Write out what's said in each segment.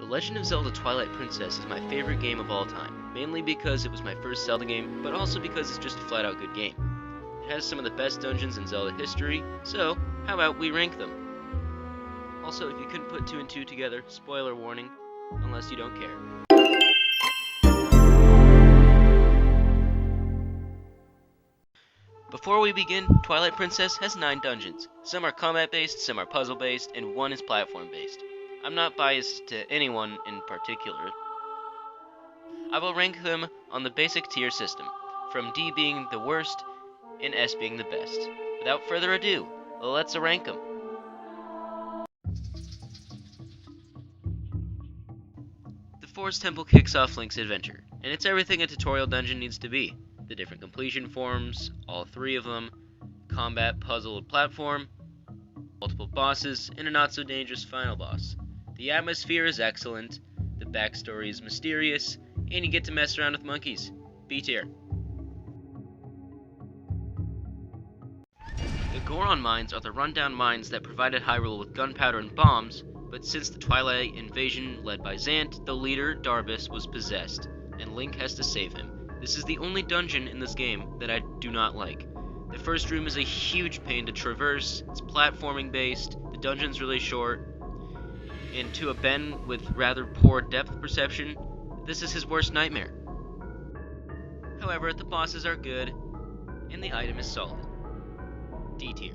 The Legend of Zelda Twilight Princess is my favorite game of all time, mainly because it was my first Zelda game, but also because it's just a flat out good game. It has some of the best dungeons in Zelda history, so how about we rank them? Also, if you couldn't put 2 and 2 together, spoiler warning, unless you don't care. Before we begin, Twilight Princess has 9 dungeons. Some are combat-based, some are puzzle-based, and 1 is platform-based. I'm not biased to anyone in particular. I will rank them on the basic tier system, from D being the worst and S being the best. Without further ado, let's rank them. The Forest Temple kicks off Link's adventure, and it's everything a tutorial dungeon needs to be. The different completion forms, all 3 of them, combat, puzzle, and platform, multiple bosses, and a not-so-dangerous final boss. The atmosphere is excellent, the backstory is mysterious, and you get to mess around with monkeys. B tier. The Goron mines are the rundown mines that provided Hyrule with gunpowder and bombs, but since the Twilight invasion led by Zant, the leader, Darbus, was possessed, and Link has to save him. This is the only dungeon in this game that I do not like. The first room is a huge pain to traverse, it's platforming based, the dungeon's really short, and to a Ben with rather poor depth perception, this is his worst nightmare. However, the bosses are good, and the item is solid. D tier.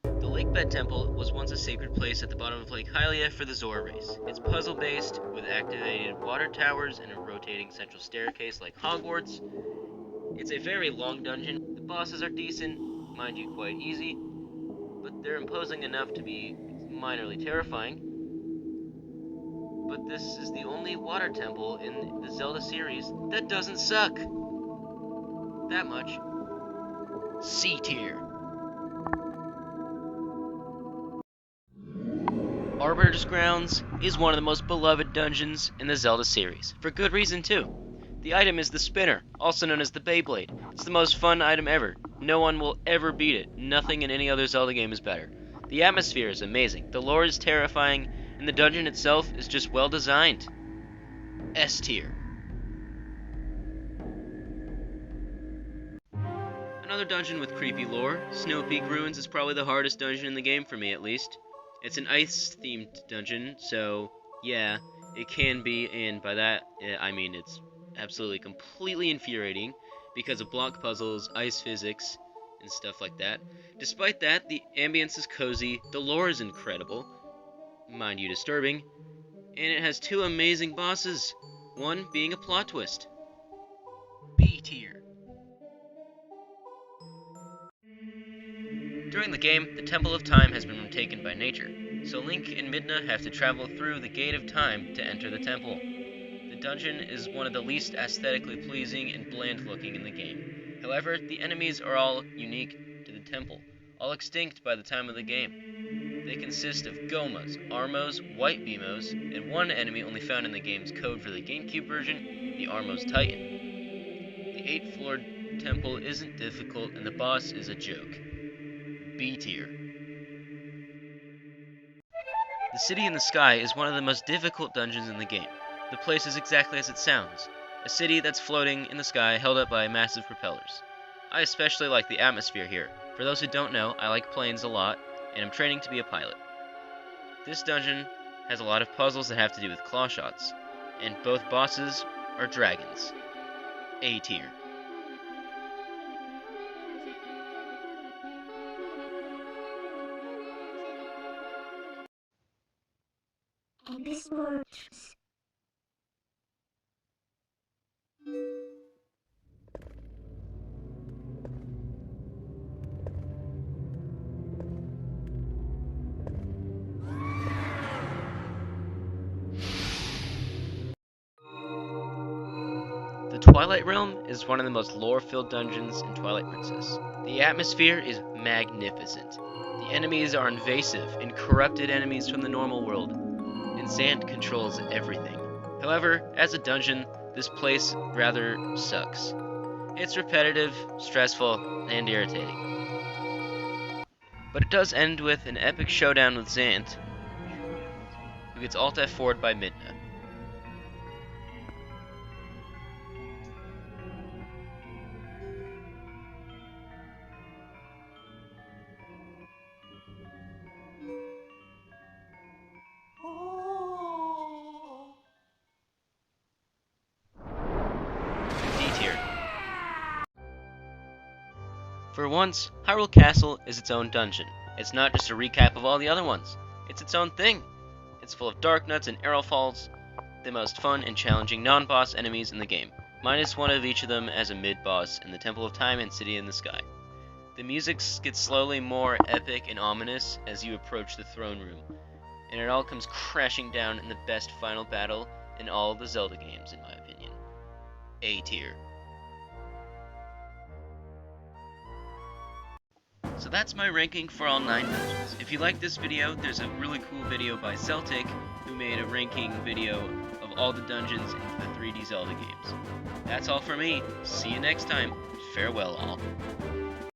The Lakebed Temple was once a sacred place at the bottom of Lake Hylia for the Zora race. It's puzzle-based, with activated water towers and a rotating central staircase like Hogwarts. It's a very long dungeon. The bosses are decent, mind you quite easy, but they're imposing enough to be minorly terrifying. But this is the only water temple in the Zelda series that doesn't suck. That much. C tier. Arbiter's Grounds is one of the most beloved dungeons in the Zelda series, for good reason too. The item is the spinner, also known as the Beyblade. It's the most fun item ever. No one will ever beat it. Nothing in any other Zelda game is better. The atmosphere is amazing, the lore is terrifying, and the dungeon itself is just well designed. S tier. Another dungeon with creepy lore, Snowpeak Ruins is probably the hardest dungeon in the game for me at least. It's an ice-themed dungeon, so yeah, it can be, and by that, I mean it's absolutely completely infuriating because of block puzzles, ice physics, and stuff like that. Despite that, the ambience is cozy, the lore is incredible, mind you disturbing, and it has 2 amazing bosses, one being a plot twist. B tier. During the game, the Temple of Time has been taken by nature, so Link and Midna have to travel through the Gate of Time to enter the temple. The dungeon is one of the least aesthetically pleasing and bland looking in the game. However, the enemies are all unique to the temple, all extinct by the time of the game. They consist of Gomas, Armos, White Beamos, and one enemy only found in the game's code for the GameCube version, the Armos Titan. The 8-floored temple isn't difficult and the boss is a joke. B tier. The City in the Sky is one of the most difficult dungeons in the game. The place is exactly as it sounds, a city that's floating in the sky held up by massive propellers. I especially like the atmosphere here. For those who don't know, I like planes a lot, and I'm training to be a pilot. This dungeon has a lot of puzzles that have to do with claw shots, and both bosses are dragons. A tier. And this works. The Twilight Realm is one of the most lore-filled dungeons in Twilight Princess. The atmosphere is magnificent. The enemies are invasive and corrupted enemies from the normal world, and Zant controls everything. However, as a dungeon, this place rather sucks. It's repetitive, stressful, and irritating. But it does end with an epic showdown with Zant, who gets Alt F4'd by Midna. D tier. For once, Hyrule Castle is its own dungeon. It's not just a recap of all the other ones. It's its own thing. It's full of dark nuts and arrow falls, the most fun and challenging non-boss enemies in the game, minus one of each of them as a mid-boss in the Temple of Time and City in the Sky. The music gets slowly more epic and ominous as you approach the throne room, and it all comes crashing down in the best final battle in all the Zelda games, in my opinion. A tier. So that's my ranking for all 9 dungeons. If you like this video, there's a really cool video by Celtic who made a ranking video of all the dungeons in the 3D Zelda games. That's all for me. See you next time. Farewell all.